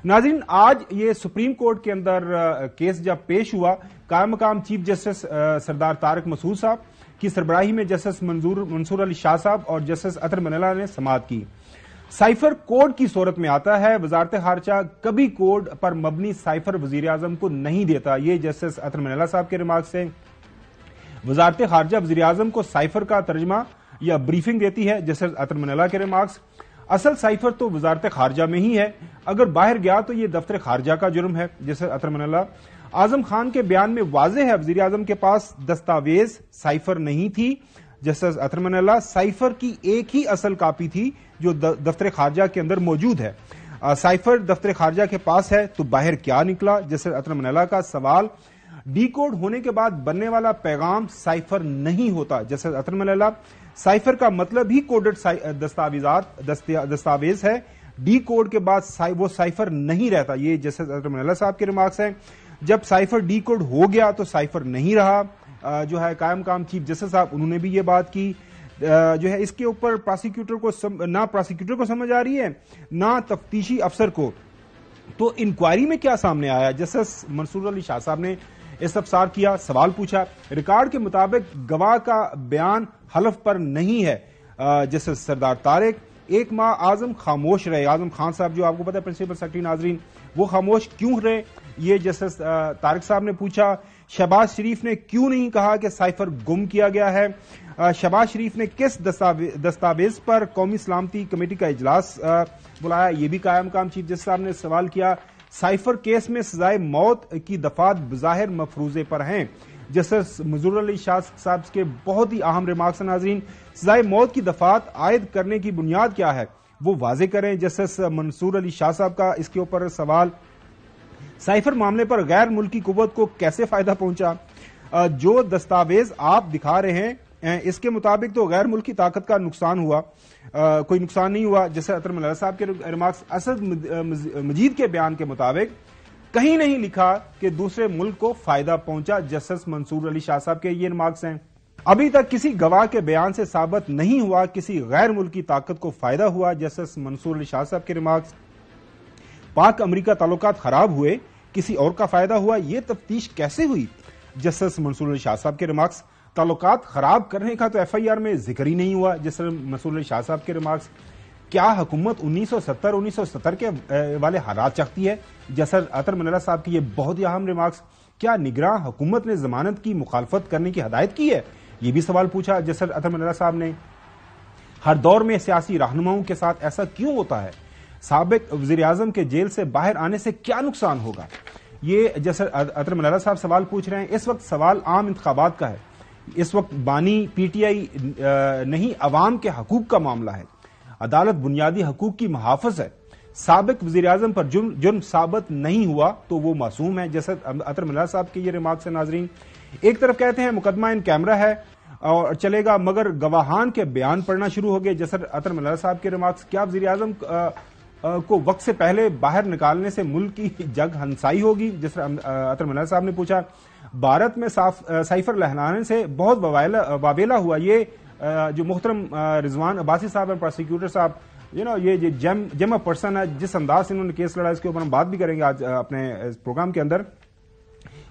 ناظرین، آج یہ سپریم کورٹ کے اندر کیس جب پیش ہوا، قائم مقام چیف جسٹس سردار طارق مسعود صاحب کی سربراہی میں جسٹس منصور علی شاہ صاحب اور جسٹس اطہر منیلا نے سماعت کی۔ سائفر کوڈ کی صورت میں آتا ہے، وزارت خارجہ کبھی کوڈ پر مبنی سائفر وزیر اعظم کو نہیں دیتا۔ یہ جسٹس اطہر منیلا صاحب کے ریمارکس ہیں۔ وزارت خارجہ وزیر اعظم کو سائفر کا ترجمہ یا بریفنگ دیتی ہے، جسٹس اطہر منیلا کے ریمارکس۔ اصل سائفر تو وزارت خارجہ میں ہی ہے، اگر باہر گیا تو یہ دفتر خارجہ کا جرم ہے، جسٹس اطہر منیلا۔ اعظم خان کے بیان میں واضح ہے وزیر اعظم کے پاس دستاویز سائفر نہیں تھی۔ جسٹس اطہر منیلا، سائفر کی ایک ہی اصل کاپی تھی جو دفتر خارجہ کے اندر موجود ہے۔ سائفر دفتر خارجہ کے پاس ہے تو باہر کیا نکلا؟ جسٹس اطہر منیلا کا سوال، ڈی کوڈ ہونے کے بعد بننے والا پیغام سائفر نہیں ہوتا۔ جسٹس اطہر منیلا، سائفر کا مطلب ہی کوڈڈ دستاویز ہے، ڈی کوڈ کے بعد وہ سائفر نہیں رہتا۔ یہ جسٹس اطہر منیلا صاحب کے ریمارکس ہیں۔ جب سائفر ڈی کوڈ ہو گیا تو سائفر نہیں رہا۔ جو ہے قائم مقام چیف جسٹس صاحب، انہوں نے بھی یہ بات کی۔ جو ہے اس کے اوپر نہ پراسیکیوٹر کو سمجھ آ رہی ہے نہ تفتیشی افسر کو۔ تو انکوائری میں کیا سامنے آیا؟ جسٹس منصور علی شاہ صاحب نے استفسار کیا، سوال پوچھا۔ ریکارڈ کے مطابق گواہ کا بیان حلف پر نہیں ہے۔ جسٹس سردار طارق، ایک ماہ اعظم خاموش رہے۔ اعظم خان صاحب جو آپ کو پتا ہے پرنسپل سیکرٹری، ناظرین، وہ خاموش کیوں رہے؟ یہ جسٹس طارق صاحب نے پوچھا۔ شہباز شریف نے کیوں نہیں کہا کہ سائفر گم کیا گیا ہے؟ شہباز شریف نے کس دستاویز پر قومی سلامتی کمیٹی کا اجلاس بلایا؟ یہ بھی قائم مقام چیف جسٹس صاحب نے سوال کیا۔ سائفر کیس میں سزائے موت کی دفعات بظاہر مفروضے پر ہیں۔ جسٹس منصور علی شاہ صاحب کے بہت ہی اہم ریمارکس ہیں ناظرین۔ سزائے موت کی دفعات عائد کرنے کی بنیاد کیا ہے وہ واضح کریں۔ جسٹس منصور علی شاہ صاحب کا اس کے اوپر سوال، سائفر معاملے پر غیر ملکی قوت کو کیسے فائدہ پہنچا؟ جو دستاویز آپ دکھا رہے ہیں اس کے مطابق تو غیر ملکی طاقت کا نقصان ہوا، کوئی نقصان نہیں ہوا۔ جسٹس اطہر منیلا صاحب کے ریمارکس، اسد مجید کے بیان کے مطابق کہیں نہیں لکھا کہ دوسرے ملک کو فائدہ پہنچا۔ جسٹس منصور علی شاہ صاحب کے یہ ریمارکس ہیں۔ ابھی تک کسی گواہ کے بیان سے ثابت نہیں ہوا کسی غیر ملکی طاقت کو فائدہ ہوا۔ جسٹس منصور علی شاہ صاحب کے ریمارکس، پاک امریکہ تعلقات خراب ہوئے، کسی اور کا فائدہ ہوا، یہ تفتیش کیسے ہوئی؟ جسٹس منصور علی شاہ صاحب کے ریمارکس، تعلقات خراب کرنے کا تو ایف آئی آر میں ذکر ہی نہیں ہوا۔ جسٹس منصور علی شاہ صاحب کے ریمارکس، کیا حکومت 1970 کے والے حالات چاہتی ہے؟ جسٹس اطہر منیلا صاحب کی یہ بہت ہی اہم ریمارکس، کیا نگراں حکومت نے ضمانت کی مخالفت کرنے کی ہدایت کی ہے؟ یہ بھی سوال پوچھا جسٹس اطہر منیلا صاحب نے۔ ہر دور میں سیاسی رہنماؤں کے ساتھ ایسا کیوں ہوتا ہے؟ سابق وزیر اعظم کے جیل سے باہر آنے سے کیا نقصان ہوگا؟ یہ جسٹس اطہر منیلا صاحب سوال پوچھ رہے ہیں۔ اس وقت سوال عام انتخابات کا ہے، اس وقت بانی پی ٹی آئی نہیں، عوام کے حقوق کا معاملہ ہے۔ عدالت بنیادی حقوق کی محافظ ہے۔ سابق وزیر اعظم پر جرم ثابت نہیں ہوا تو وہ معصوم ہے۔ جسٹس اطہر منیلا صاحب کے یہ ریمارکس ہیں ناظرین۔ ایک طرف کہتے ہیں مقدمہ ان کیمرہ ہے اور چلے گا، مگر گواہان کے بیان پڑھنا شروع ہو گئے۔ جسٹس اطہر منیلا صاحب کے ریمارکس، کیا وزیر اعظم کو وقت سے پہلے باہر نکالنے سے ملک کی جگ ہنسائی ہوگی؟ جسٹس اطہر منیلا صاحب نے پوچھا۔ بھارت میں سائفر لہرانے سے بہت واویلا ہوا۔ یہ جو محترم رضوان عباسی صاحب ہیں، پروسیکیوٹر صاحب، یہ جم پرسن ہے، جس انداز سے انہوں نے کیس لڑا، اس کے اوپر ہم بات بھی کریں گے آج اپنے پروگرام کے اندر۔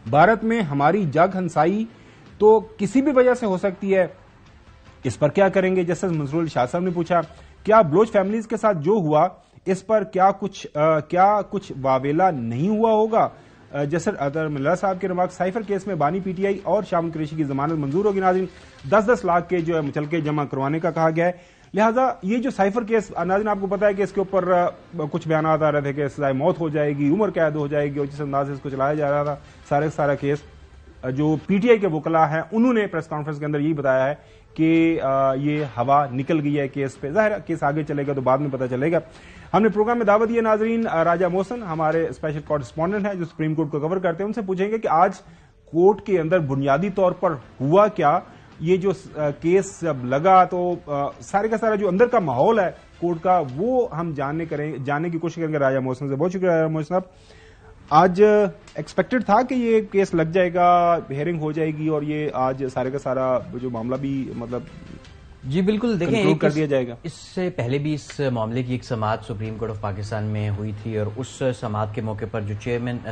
بھارت میں ہماری جگ ہنسائی تو کسی بھی وجہ سے ہو سکتی ہے، اس پر کیا کریں گے؟ جسٹس منصور علی شاہ صاحب نے پوچھا۔ کیا بلوچ فیملیز کے ساتھ جو ہوا اس پر کیا کچھ واویلا نہیں ہوا ہوگا؟ جسٹس اطہر منیلا صاحب کے ریمارکس، سائفر کیس میں بانی پی ٹی آئی اور شامل قریشی کی ضمانت منظور ہوگی۔ ناظرین، 10 لاکھ کے جو ہے مچلکے جمع کروانے کا کہا گیا ہے، لہذا یہ جو سائفر کیس، ناظرین آپ کو پتا ہے کہ اس کے اوپر کچھ بیانات آ رہے تھے کہ سزائے موت ہو جائے گی، عمر قید ہو جائے گی، اور جس انداز سے اس کو چلایا جا رہا تھا سارا کیس، جو پی ٹی آئی کے وکلاء ہیں انہوں نے پریس کانفرنس کے اندر یہی بتایا ہے کہ یہ ہوا نکل گئی ہے کیس پہ۔ ظاہر کیس آگے چلے گا تو بعد میں پتہ چلے گا۔ ہم نے پروگرام میں دعوت دی ہے ناظرین، راجہ محسن ہمارے اسپیشل کورسپونڈنٹ ہیں جو سپریم کورٹ کو کور کرتے ہیں، ان سے پوچھیں گے کہ آج کورٹ کے اندر بنیادی طور پر ہوا کیا؟ یہ جو کیس جب لگا تو سارے کا سارا جو اندر کا ماحول ہے کورٹ کا، وہ ہم جاننے کی کوشش کریں گے راجہ محسن سے۔ بہت شکریہ راجہ محسن صاحب۔ آج ایکسپیکٹڈ تھا کہ یہ کیس لگ جائے گا، ہیئرنگ ہو جائے گی، اور یہ آج سارے کا سارا جو معاملہ بھی مطلب جی بالکل، دیکھیں کر دیا جائے گا. اس سے پہلے بھی اس معاملے کی ایک سماعت سپریم کورٹ آف پاکستان میں ہوئی تھی، اور اس سماعت کے موقع پر جو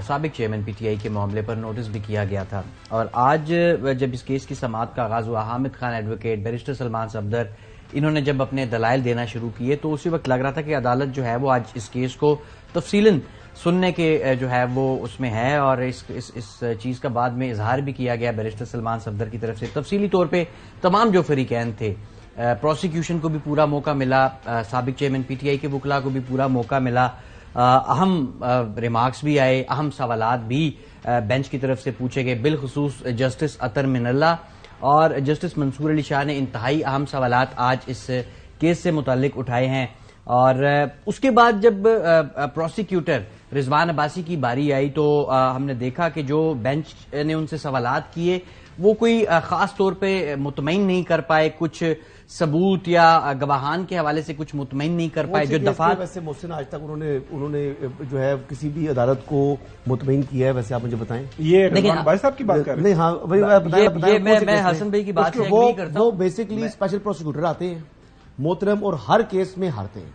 سابق چیئرمین پی ٹی آئی کے معاملے پر نوٹس بھی کیا گیا تھا. اور آج جب اس کیس کی سماعت کا آغاز ہوا، حامد خان ایڈوکیٹ، بیرسٹر سلمان صفدر، انہوں نے جب اپنے دلائل دینا شروع کیے تو اسی وقت لگ رہا تھا کہ عدالت جو ہے وہ آج اس کیس کو تفصیلاً سننے کے جو ہے وہ اس میں ہے، اور اس چیز کا بعد میں اظہار بھی کیا گیا بیرسٹر سلمان صفدر کی طرف سے تفصیلی طور پہ. تمام جو فریقین تھے، پروسیکیوشن کو بھی پورا موقع ملا، سابق چیئرمین پی ٹی آئی کے وکلاء کو بھی پورا موقع ملا، اہم ریمارکس بھی آئے، اہم سوالات بھی بینچ کی طرف سے پوچھے گئے. بالخصوص جسٹس اطہر من اللہ اور جسٹس منصور علی شاہ نے انتہائی اہم سوالات آج اس کیس سے متعلق اٹھائے ہیں. اور اس کے بعد جب پروسیکیوٹر رضوان عباسی کی باری آئی تو ہم نے دیکھا کہ جو بینچ نے ان سے سوالات کیے وہ کوئی خاص طور پہ مطمئن نہیں کر پائے، کچھ ثبوت یا گواہان کے حوالے سے کچھ مطمئن نہیں کر پائے. جو دفعات ویسے محسن آج تک انہوں نے جو ہے کسی بھی عدالت کو مطمئن کیا ہے، ویسے آپ مجھے بتائیں. یہ رضوان بھائی صاحب کی بات کر رہے ہیں. نہیں، ہاں میں حسن بھائی کی بات سے ایگری کرتا ہوں. وہ بیسکلی اسپیشل پروسیکیوٹر آتے ہیں محترم، اور ہر کیس میں ہارتے ہیں.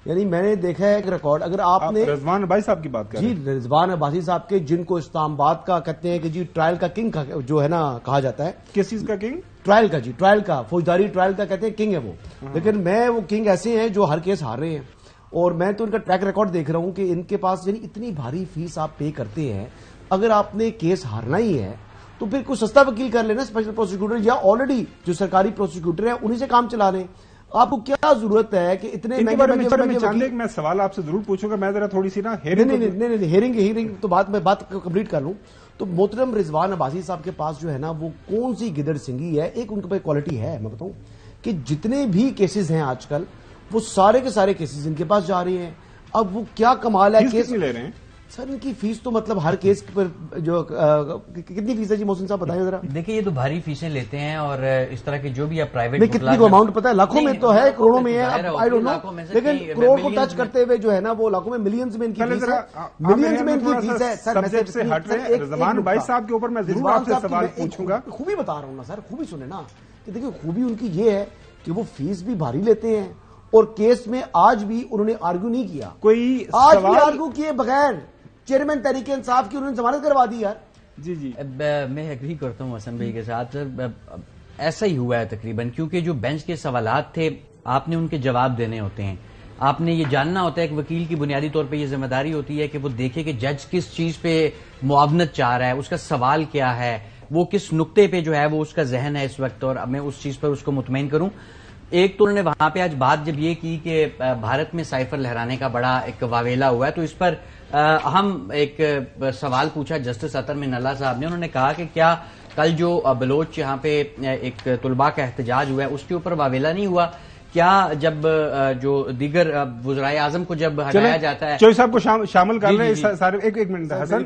یعنی میں نے دیکھا ہے ایک ریکارڈ، اگر آپ نے رضوان بھائی صاحب کی بات کر رہے ہیں. جی رضوان عباسی صاحب کے، جن کو اسلام آباد کا کہتے ہیں کہ جی ٹرائل کا کنگ جو ہے نا کہا جاتا ہے. کس چیز کا کنگ؟ ٹرائل کا، جی ٹرائل کا، فوجداری ٹرائل کا کہتے ہیں کنگ ہے وہ. لیکن میں وہ کنگ ایسے ہیں جو ہر کیس ہار رہے ہیں. اور میں تو ان کا ٹریک ریکارڈ دیکھ رہا ہوں کہ ان کے پاس یعنی اتنی بھاری فیس آپ پے کرتے ہیں، اگر آپ نے کیس ہارنا ہی ہے تو پھر کوئی سستا وکیل کر لینا اسپیشل پروسیکیوٹر، یا آلریڈی جو سرکاری پروسیکیوٹر ہیں انہیں سے کام چلا لیں. آپ کو کیا ضرورت ہے کہ اتنے میں سوال آپ سے ضرور پوچھوں گا. میں ذرا تھوڑی سی نا ہیرنگ تو بات کمپلیٹ کر لوں. تو محترم رضوان عباسی صاحب کے پاس جو ہے نا وہ کون سی گدڑ سنگھی ہے. ایک ان کے پاس کوالٹی ہے، میں بتاؤں کہ جتنے بھی کیسز ہیں آج کل وہ سارے کے سارے کیسز ان کے پاس جا رہے ہیں. اب وہ کیا کمال ہے کیس لے رہے ہیں سر ان کی فیس تو مطلب ہر کیس پر جو کتنی فیس ہے جی محسن صاحب بتائیں ذرا. دیکھیں یہ تو بھاری فیسیں لیتے ہیں، اور اس طرح کی جو بھی آپ پرائیویٹ کتنی کو اماؤنٹ پتا ہے، لاکھوں میں تو ہے، کروڑوں میں ہے، آئی ڈونٹ نو، لیکن کروڑ کو ٹچ کرتے ہوئے جو ہے نا وہ لاکھوں میں ملینز میں ان کی فیس ہے. ملینز میں ان کی فیس ہے. سبجیکٹ سے ہٹ رہے ہیں. رضوان بھائی صاحب کے اوپر میں ضرور آپ سے سوال پوچھوں گا. خوبی بتا رہا ہوں نا سر، خوبی سنیں نا کہ دیکھیں خوبی ان کی یہ ہے کہ وہ فیس بھی بھاری لیتے ہیں، اور کیس میں آج بھی انہوں نے آرگو نہیں کیا. کوئی آج بھی آرگو کیے بغیر چیئرمین تحریک انصاف کی انہوں نے ضمانت کروا دی. یار جی میں ایگری کرتا ہوں حسن بھائی کے ساتھ. ایسا ہی ہوا ہے تقریباً، کیونکہ جو بینچ کے سوالات تھے آپ نے ان کے جواب دینے ہوتے ہیں. آپ نے یہ جاننا ہوتا ہے، ایک وکیل کی بنیادی طور پہ یہ ذمہ داری ہوتی ہے کہ وہ دیکھے کہ جج کس چیز پہ معاونت چاہ رہا ہے، اس کا سوال کیا ہے، وہ کس نقطے پہ جو ہے وہ اس کا ذہن ہے اس وقت، اور میں اس چیز پر اس کو مطمئن کروں. ایک تو انہوں نے وہاں پہ آج بات جب یہ کی کہ بھارت میں سائفر لہرانے کا بڑا ایک واویلا ہوا ہے، تو اس پر اہم ایک سوال پوچھا جسٹس اطہر من اللہ صاحب نے. انہوں نے کہا کہ کیا کل جو بلوچ یہاں پہ ایک طلباء کا احتجاج ہوا ہے اس کے اوپر واویلا نہیں ہوا؟ کیا جب جو دیگر وزرائے اعظم کو جب ہٹایا جاتا ہے، چوہدری صاحب کو شامل کر لیں. ایک منٹ حسن